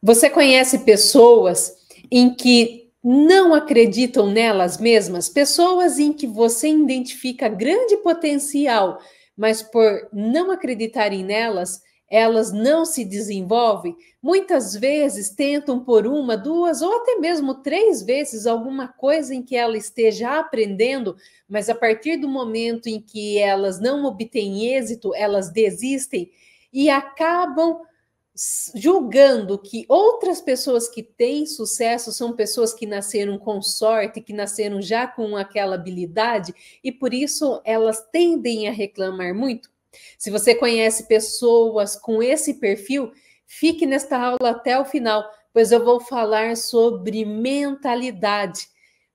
Você conhece pessoas em que não acreditam nelas mesmas? Pessoas em que você identifica grande potencial, mas por não acreditarem nelas, elas não se desenvolvem? Muitas vezes tentam por uma, duas ou até mesmo três vezes alguma coisa em que ela esteja aprendendo, mas a partir do momento em que elas não obtêm êxito, elas desistem e acabam julgando que outras pessoas que têm sucesso são pessoas que nasceram com sorte, que nasceram já com aquela habilidade, e por isso elas tendem a reclamar muito. Se você conhece pessoas com esse perfil, fique nesta aula até o final, pois eu vou falar sobre mentalidade.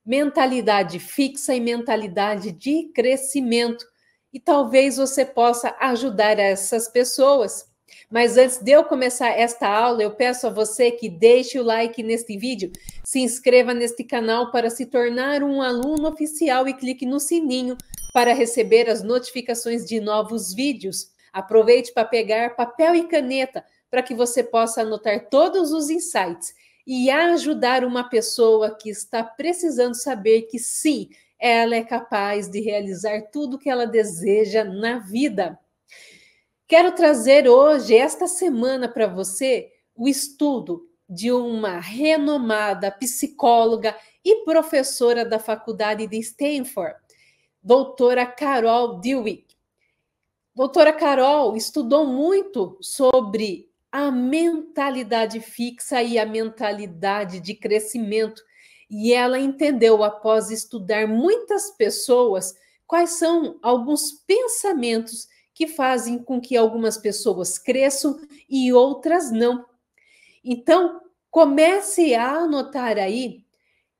Mentalidade fixa e mentalidade de crescimento. E talvez você possa ajudar essas pessoas. Mas antes de eu começar esta aula, eu peço a você que deixe o like neste vídeo, se inscreva neste canal para se tornar um aluno oficial e clique no sininho para receber as notificações de novos vídeos. Aproveite para pegar papel e caneta para que você possa anotar todos os insights e ajudar uma pessoa que está precisando saber que sim, ela é capaz de realizar tudo o que ela deseja na vida. Quero trazer hoje, esta semana, para você, o estudo de uma renomada psicóloga e professora da faculdade de Stanford, doutora Carol Dweck. Doutora Carol estudou muito sobre a mentalidade fixa e a mentalidade de crescimento, e ela entendeu, após estudar muitas pessoas, quais são alguns pensamentos que fazem com que algumas pessoas cresçam e outras não. Então, comece a anotar aí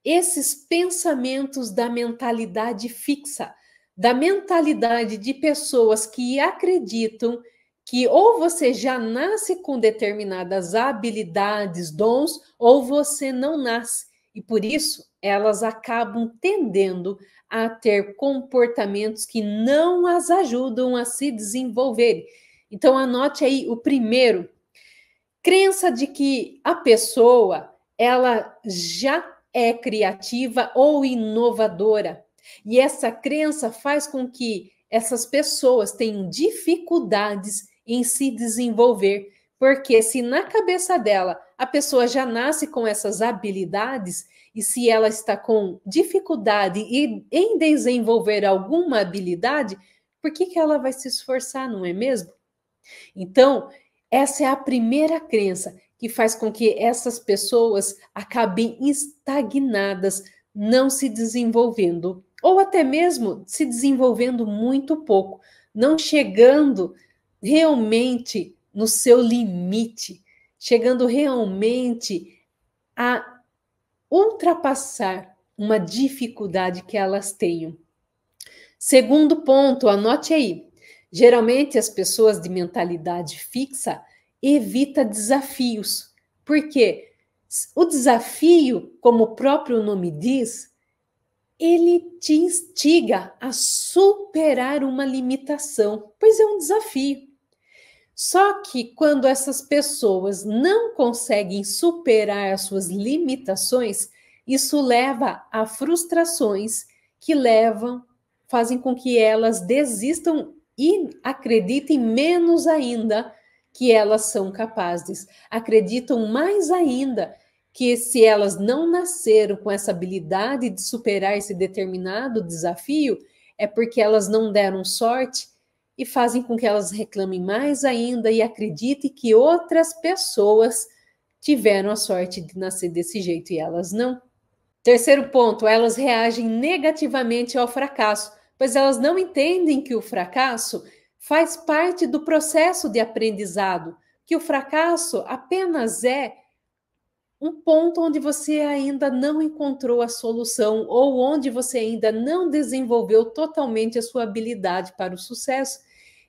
esses pensamentos da mentalidade fixa, da mentalidade de pessoas que acreditam que ou você já nasce com determinadas habilidades, dons, ou você não nasce. E por isso, elas acabam tendendo a ter comportamentos que não as ajudam a se desenvolver. Então, anote aí o primeiro. Crença de que a pessoa, ela já é criativa ou inovadora. E essa crença faz com que essas pessoas tenham dificuldades em se desenvolver, porque se na cabeça dela a pessoa já nasce com essas habilidades, e se ela está com dificuldade em desenvolver alguma habilidade, por que ela vai se esforçar, não é mesmo? Então, essa é a primeira crença que faz com que essas pessoas acabem estagnadas, não se desenvolvendo, ou até mesmo se desenvolvendo muito pouco, não chegando realmente no seu limite, chegando realmente a ultrapassar uma dificuldade que elas tenham. Segundo ponto, anote aí. Geralmente as pessoas de mentalidade fixa evitam desafios. Por quê? O desafio, como o próprio nome diz, ele te instiga a superar uma limitação, pois é um desafio. Só que quando essas pessoas não conseguem superar as suas limitações, isso leva a frustrações que fazem com que elas desistam e acreditem menos ainda que elas são capazes. Acreditam mais ainda que se elas não nasceram com essa habilidade de superar esse determinado desafio, é porque elas não deram sorte, e fazem com que elas reclamem mais ainda e acreditem que outras pessoas tiveram a sorte de nascer desse jeito e elas não. Terceiro ponto, elas reagem negativamente ao fracasso, pois elas não entendem que o fracasso faz parte do processo de aprendizado, que o fracasso apenas é um ponto onde você ainda não encontrou a solução ou onde você ainda não desenvolveu totalmente a sua habilidade para o sucesso.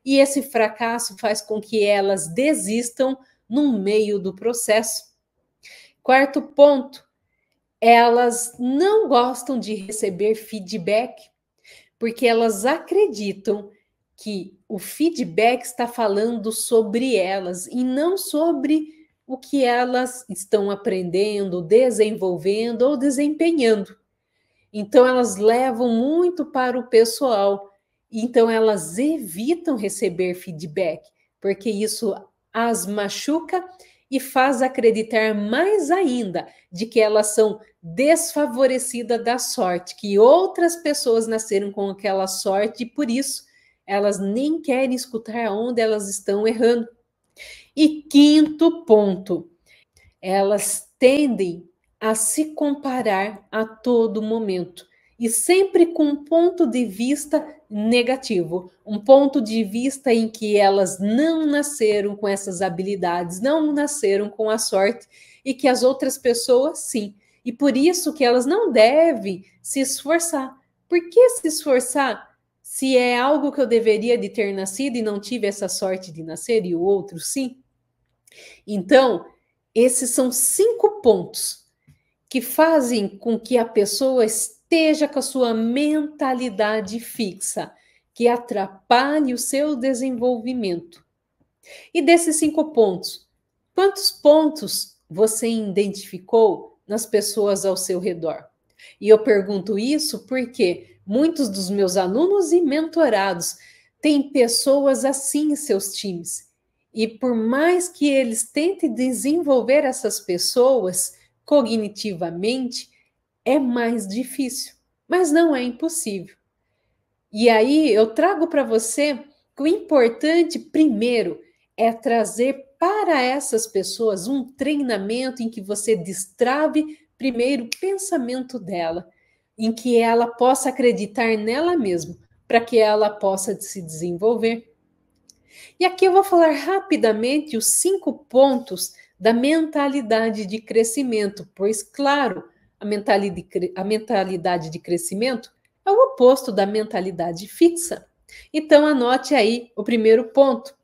E esse fracasso faz com que elas desistam no meio do processo. Quarto ponto, elas não gostam de receber feedback, porque elas acreditam que o feedback está falando sobre elas e não sobre o que elas estão aprendendo, desenvolvendo ou desempenhando. Então, elas levam muito para o pessoal. Então, elas evitam receber feedback, porque isso as machuca e faz acreditar mais ainda de que elas são desfavorecidas da sorte, que outras pessoas nasceram com aquela sorte e por isso elas nem querem escutar onde elas estão errando. E quinto ponto, elas tendem a se comparar a todo momento e sempre com um ponto de vista negativo, um ponto de vista em que elas não nasceram com essas habilidades, não nasceram com a sorte e que as outras pessoas sim. E por isso que elas não devem se esforçar. Por que se esforçar se é algo que eu deveria de ter nascido e não tive essa sorte de nascer e o outro sim? Então, esses são 5 pontos que fazem com que a pessoa esteja com a sua mentalidade fixa, que atrapalhe o seu desenvolvimento. E desses 5 pontos, quantos pontos você identificou nas pessoas ao seu redor? E eu pergunto isso porque muitos dos meus alunos e mentorados têm pessoas assim em seus times. E por mais que eles tentem desenvolver essas pessoas cognitivamente, é mais difícil, mas não é impossível. E aí eu trago para você que o importante, primeiro, é trazer para essas pessoas um treinamento em que você destrave primeiro o pensamento dela, em que ela possa acreditar nela mesma, para que ela possa se desenvolver. E aqui eu vou falar rapidamente os 5 pontos da mentalidade de crescimento, pois, claro, a mentalidade de crescimento é o oposto da mentalidade fixa. Então, anote aí o primeiro ponto.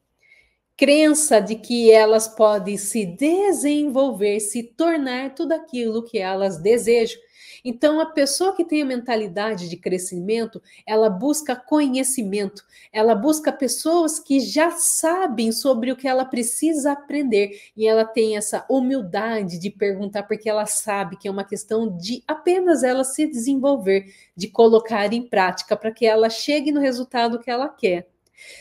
Crença de que elas podem se desenvolver, se tornar tudo aquilo que elas desejam. Então, a pessoa que tem a mentalidade de crescimento, ela busca conhecimento, ela busca pessoas que já sabem sobre o que ela precisa aprender e ela tem essa humildade de perguntar, porque ela sabe que é uma questão de apenas ela se desenvolver, de colocar em prática para que ela chegue no resultado que ela quer.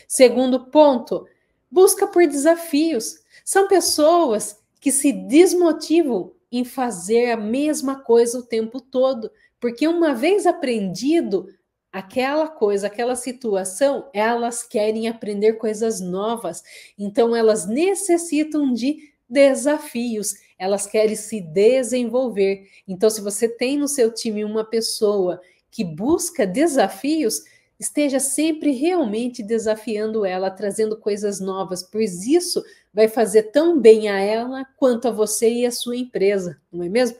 Segundo ponto, busca por desafios. São pessoas que se desmotivam em fazer a mesma coisa o tempo todo, porque uma vez aprendido aquela coisa, aquela situação, elas querem aprender coisas novas. Então elas necessitam de desafios, elas querem se desenvolver. Então se você tem no seu time uma pessoa que busca desafios, esteja sempre realmente desafiando ela, trazendo coisas novas, pois isso vai fazer tão bem a ela quanto a você e a sua empresa, não é mesmo?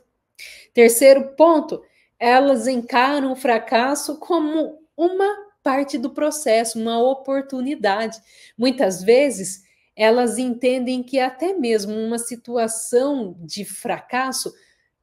Terceiro ponto, elas encaram o fracasso como uma parte do processo, uma oportunidade. Muitas vezes, elas entendem que até mesmo uma situação de fracasso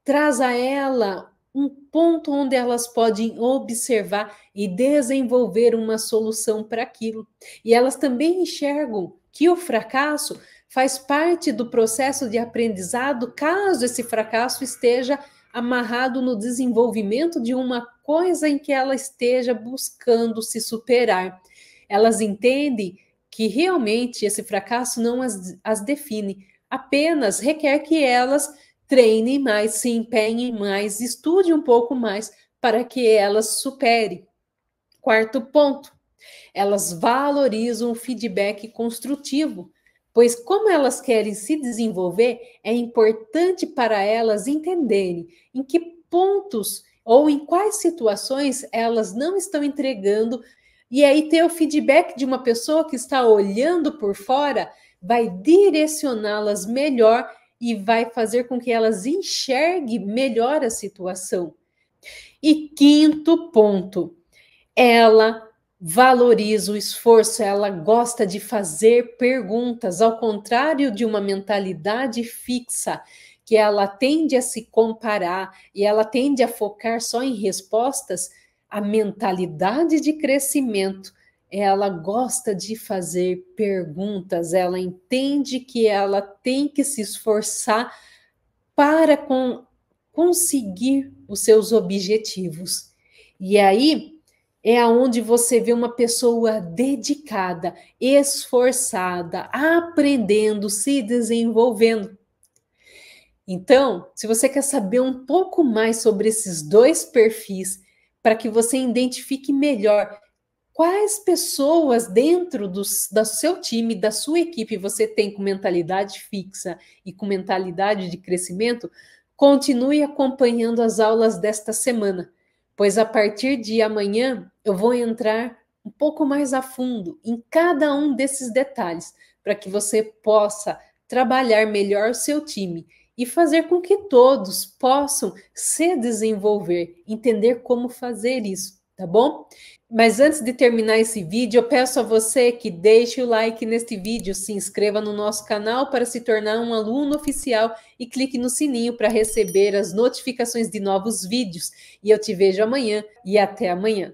traz a ela um ponto onde elas podem observar e desenvolver uma solução para aquilo. E elas também enxergam que o fracasso faz parte do processo de aprendizado, caso esse fracasso esteja amarrado no desenvolvimento de uma coisa em que ela esteja buscando se superar. Elas entendem que realmente esse fracasso não as define, apenas requer que elas treinem mais, se empenhem mais, estude um pouco mais para que elas superem. Quarto ponto, elas valorizam o feedback construtivo, pois como elas querem se desenvolver, é importante para elas entenderem em que pontos ou em quais situações elas não estão entregando, e aí ter o feedback de uma pessoa que está olhando por fora vai direcioná-las melhor e vai fazer com que elas enxerguem melhor a situação. E quinto ponto, ela valoriza o esforço, ela gosta de fazer perguntas, ao contrário de uma mentalidade fixa, que ela tende a se comparar e ela tende a focar só em respostas. A mentalidade de crescimento, ela gosta de fazer perguntas, ela entende que ela tem que se esforçar para conseguir os seus objetivos. E aí é aonde você vê uma pessoa dedicada, esforçada, aprendendo, se desenvolvendo. Então, se você quer saber um pouco mais sobre esses dois perfis, para que você identifique melhor quais pessoas dentro do seu time, da sua equipe, você tem com mentalidade fixa e com mentalidade de crescimento, continue acompanhando as aulas desta semana, pois a partir de amanhã eu vou entrar um pouco mais a fundo em cada um desses detalhes, para que você possa trabalhar melhor o seu time e fazer com que todos possam se desenvolver, entender como fazer isso, tá bom? Mas antes de terminar esse vídeo, eu peço a você que deixe o like neste vídeo, se inscreva no nosso canal para se tornar um aluno oficial e clique no sininho para receber as notificações de novos vídeos. E eu te vejo amanhã e até amanhã.